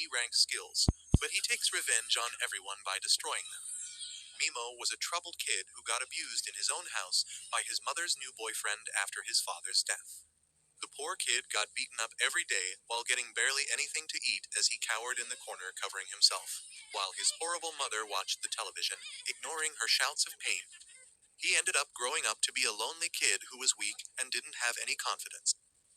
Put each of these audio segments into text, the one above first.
E-rank skills, but he takes revenge on everyone by destroying them. Mimo was a troubled kid who got abused in his own house by his mother's new boyfriend after his father's death. The poor kid got beaten up every day while getting barely anything to eat as he cowered in the corner covering himself, while his horrible mother watched the television, ignoring her shouts of pain. He ended up growing up to be a lonely kid who was weak and didn't have any confidence.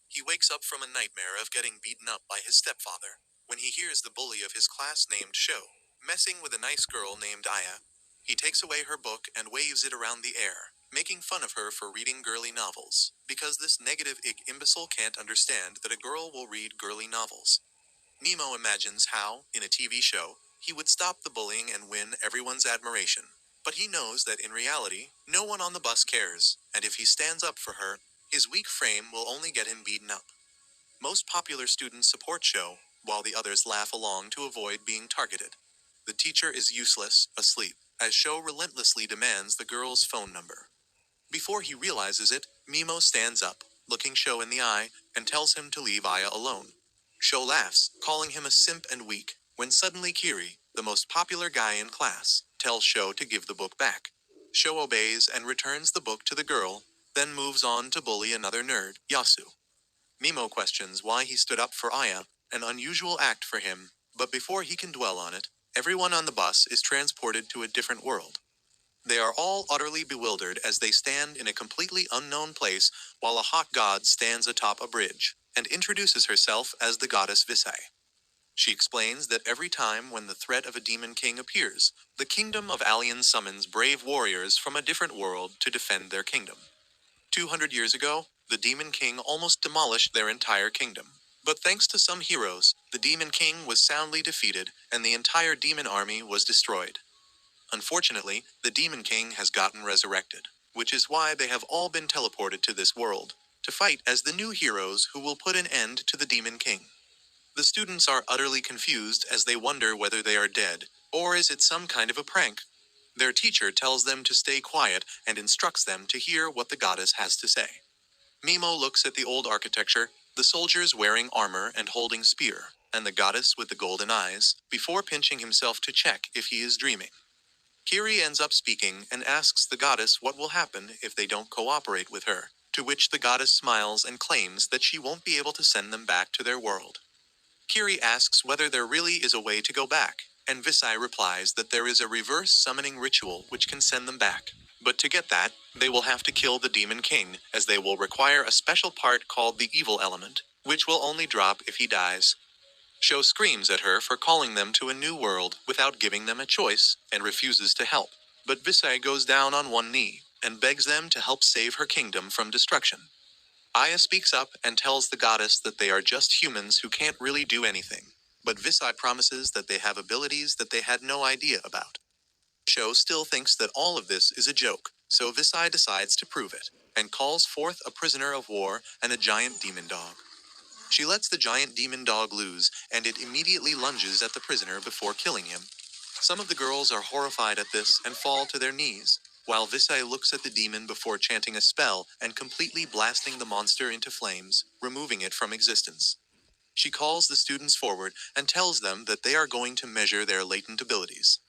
He wakes up from a nightmare of getting beaten up by his stepfather when he hears the bully of his class named Sho messing with a nice girl named Aya. He takes away her book and waves it around the air, making fun of her for reading girly novels, because this negative imbecile can't understand that a girl will read girly novels. Nemo imagines how, in a TV show, he would stop the bullying and win everyone's admiration. But he knows that in reality, no one on the bus cares, and if he stands up for her, his weak frame will only get him beaten up. Most popular students support Sho, while the others laugh along to avoid being targeted. The teacher is useless, asleep, as Sho relentlessly demands the girl's phone number. Before he realizes it, Mimo stands up, looking Sho in the eye, and tells him to leave Aya alone. Sho laughs, calling him a simp and weak, when suddenly Kiri, the most popular guy in class, tells Sho to give the book back. Sho obeys and returns the book to the girl, then moves on to bully another nerd, Yasu. Mimo questions why he stood up for Aya, an unusual act for him, but before he can dwell on it, everyone on the bus is transported to a different world. They are all utterly bewildered as they stand in a completely unknown place while a hot god stands atop a bridge and introduces herself as the goddess Visay. She explains that every time when the threat of a demon king appears, the kingdom of Alien summons brave warriors from a different world to defend their kingdom. 200 years ago, the demon king almost demolished their entire kingdom. But thanks to some heroes, the demon king was soundly defeated and the entire demon army was destroyed. Unfortunately, the Demon King has gotten resurrected, which is why they have all been teleported to this world, to fight as the new heroes who will put an end to the Demon King. The students are utterly confused as they wonder whether they are dead, or is it some kind of a prank? Their teacher tells them to stay quiet and instructs them to hear what the goddess has to say. Mimo looks at the old architecture, the soldiers wearing armor and holding spear, and the goddess with the golden eyes, before pinching himself to check if he is dreaming. Kiri ends up speaking and asks the goddess what will happen if they don't cooperate with her, to which the goddess smiles and claims that she won't be able to send them back to their world. Kiri asks whether there really is a way to go back, and Visay replies that there is a reverse summoning ritual which can send them back. But to get that, they will have to kill the Demon King, as they will require a special part called the Evil Element, which will only drop if he dies. Sho screams at her for calling them to a new world without giving them a choice, and refuses to help. But Visay goes down on one knee, and begs them to help save her kingdom from destruction. Aya speaks up and tells the goddess that they are just humans who can't really do anything. But Visay promises that they have abilities that they had no idea about. Sho still thinks that all of this is a joke, so Visay decides to prove it, and calls forth a prisoner of war and a giant demon dog. She lets the giant demon dog loose, and it immediately lunges at the prisoner before killing him. Some of the girls are horrified at this and fall to their knees, while Visay looks at the demon before chanting a spell and completely blasting the monster into flames, removing it from existence. She calls the students forward and tells them that they are going to measure their latent abilities.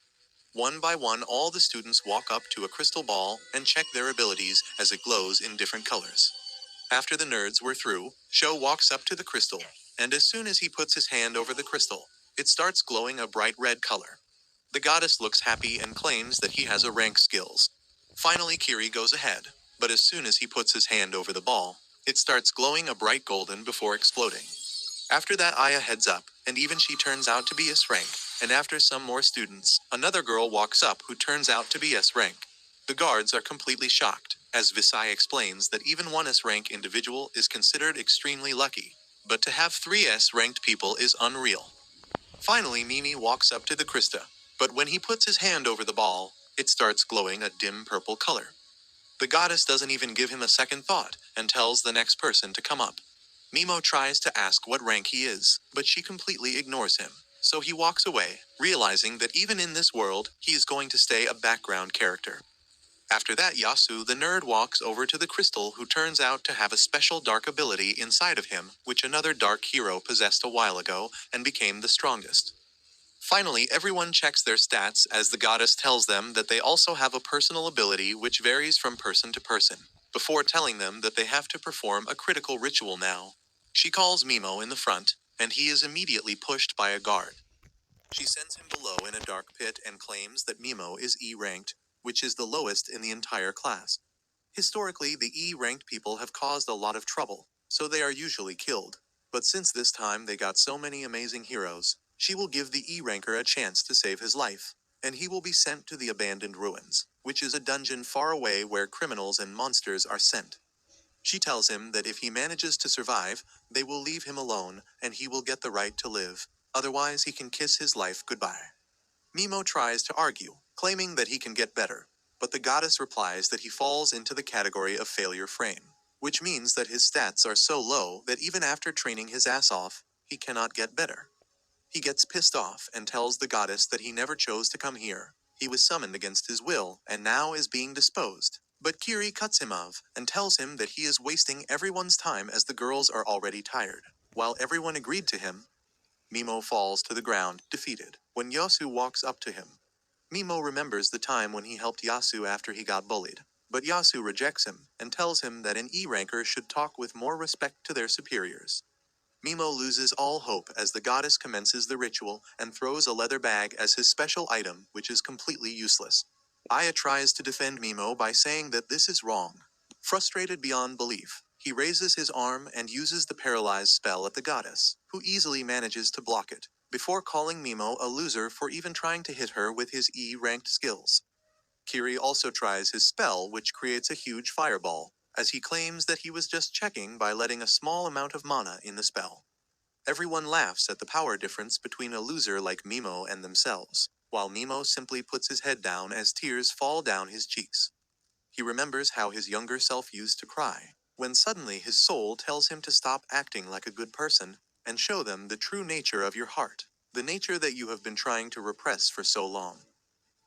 One by one, all the students walk up to a crystal ball and check their abilities as it glows in different colors. After the nerds were through, Sho walks up to the crystal, and as soon as he puts his hand over the crystal, it starts glowing a bright red color. The goddess looks happy and claims that he has a rank skills. Finally, Kiri goes ahead, but as soon as he puts his hand over the ball, it starts glowing a bright golden before exploding. After that, Aya heads up, and even she turns out to be S rank, and after some more students, another girl walks up who turns out to be S rank. The guards are completely shocked, as Visay explains that even one S-rank individual is considered extremely lucky, but to have 3 S-ranked people is unreal. Finally, Mimi walks up to the Krista, but when he puts his hand over the ball, it starts glowing a dim purple color. The goddess doesn't even give him a second thought, and tells the next person to come up. Mimo tries to ask what rank he is, but she completely ignores him, so he walks away, realizing that even in this world, he is going to stay a background character. After that, Yasu the nerd walks over to the crystal, who turns out to have a special dark ability inside of him, which another dark hero possessed a while ago and became the strongest. Finally, everyone checks their stats as the goddess tells them that they also have a personal ability which varies from person to person, before telling them that they have to perform a critical ritual now. She calls Mimo in the front, and he is immediately pushed by a guard. She sends him below in a dark pit and claims that Mimo is E-ranked, which is the lowest in the entire class. Historically, the E-ranked people have caused a lot of trouble, so they are usually killed. But since this time they got so many amazing heroes, she will give the E-ranker a chance to save his life, and he will be sent to the Abandoned Ruins, which is a dungeon far away where criminals and monsters are sent. She tells him that if he manages to survive, they will leave him alone and he will get the right to live, otherwise he can kiss his life goodbye. Mimo tries to argue, claiming that he can get better, but the goddess replies that he falls into the category of failure frame, which means that his stats are so low that even after training his ass off, he cannot get better. He gets pissed off and tells the goddess that he never chose to come here. He was summoned against his will and now is being disposed. But Kiri cuts him off and tells him that he is wasting everyone's time as the girls are already tired. While everyone agreed to him, Mimo falls to the ground, defeated. When Yasu walks up to him, Mimo remembers the time when he helped Yasu after he got bullied. But Yasu rejects him and tells him that an E-ranker should talk with more respect to their superiors. Mimo loses all hope as the goddess commences the ritual and throws a leather bag as his special item, which is completely useless. Aya tries to defend Mimo by saying that this is wrong. Frustrated beyond belief, he raises his arm and uses the paralyze spell at the goddess, who easily manages to block it, before calling Mimo a loser for even trying to hit her with his E-ranked skills. Kiri also tries his spell, which creates a huge fireball, as he claims that he was just checking by letting a small amount of mana in the spell. Everyone laughs at the power difference between a loser like Mimo and themselves, while Mimo simply puts his head down as tears fall down his cheeks. He remembers how his younger self used to cry, when suddenly his soul tells him to stop acting like a good person and show them the true nature of your heart, the nature that you have been trying to repress for so long.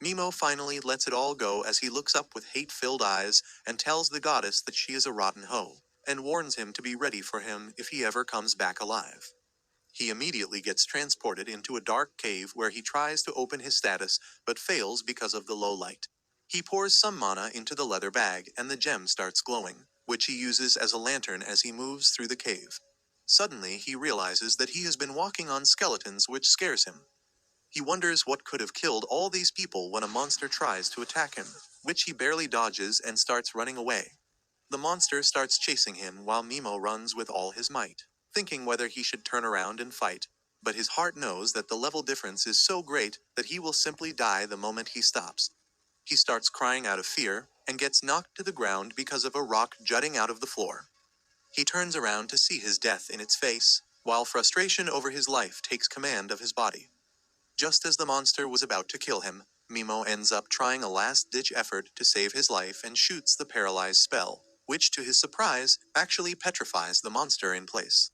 Mimo finally lets it all go as he looks up with hate-filled eyes and tells the goddess that she is a rotten hoe, and warns him to be ready for him if he ever comes back alive. He immediately gets transported into a dark cave where he tries to open his status, but fails because of the low light. He pours some mana into the leather bag and the gem starts glowing, which he uses as a lantern as he moves through the cave. Suddenly, he realizes that he has been walking on skeletons, which scares him. He wonders what could have killed all these people when a monster tries to attack him, which he barely dodges and starts running away. The monster starts chasing him while Mimo runs with all his might, thinking whether he should turn around and fight, but his heart knows that the level difference is so great that he will simply die the moment he stops. He starts crying out of fear, and gets knocked to the ground because of a rock jutting out of the floor. He turns around to see his death in its face, while frustration over his life takes command of his body. Just as the monster was about to kill him, Mimo ends up trying a last-ditch effort to save his life and shoots the paralyze spell, which to his surprise, actually petrifies the monster in place.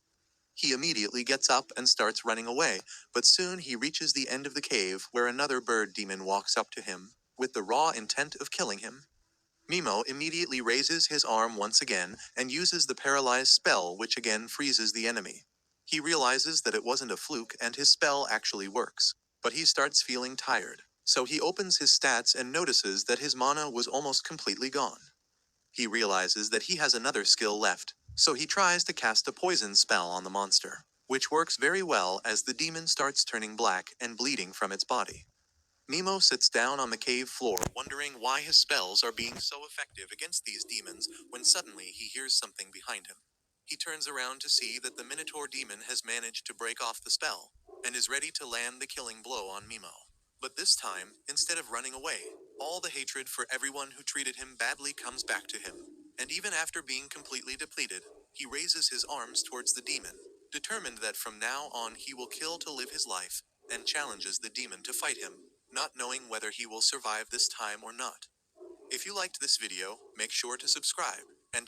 He immediately gets up and starts running away, but soon he reaches the end of the cave where another bird demon walks up to him, with the raw intent of killing him. Mimo immediately raises his arm once again and uses the paralyze spell, which again freezes the enemy. He realizes that it wasn't a fluke and his spell actually works, but he starts feeling tired, so he opens his stats and notices that his mana was almost completely gone. He realizes that he has another skill left, so he tries to cast a poison spell on the monster, which works very well as the demon starts turning black and bleeding from its body. Mimo sits down on the cave floor, wondering why his spells are being so effective against these demons when suddenly he hears something behind him. He turns around to see that the Minotaur demon has managed to break off the spell, and is ready to land the killing blow on Mimo. But this time, instead of running away, all the hatred for everyone who treated him badly comes back to him. And even after being completely depleted, he raises his arms towards the demon, determined that from now on he will kill to live his life, and challenges the demon to fight him, not knowing whether he will survive this time or not. If you liked this video, make sure to subscribe.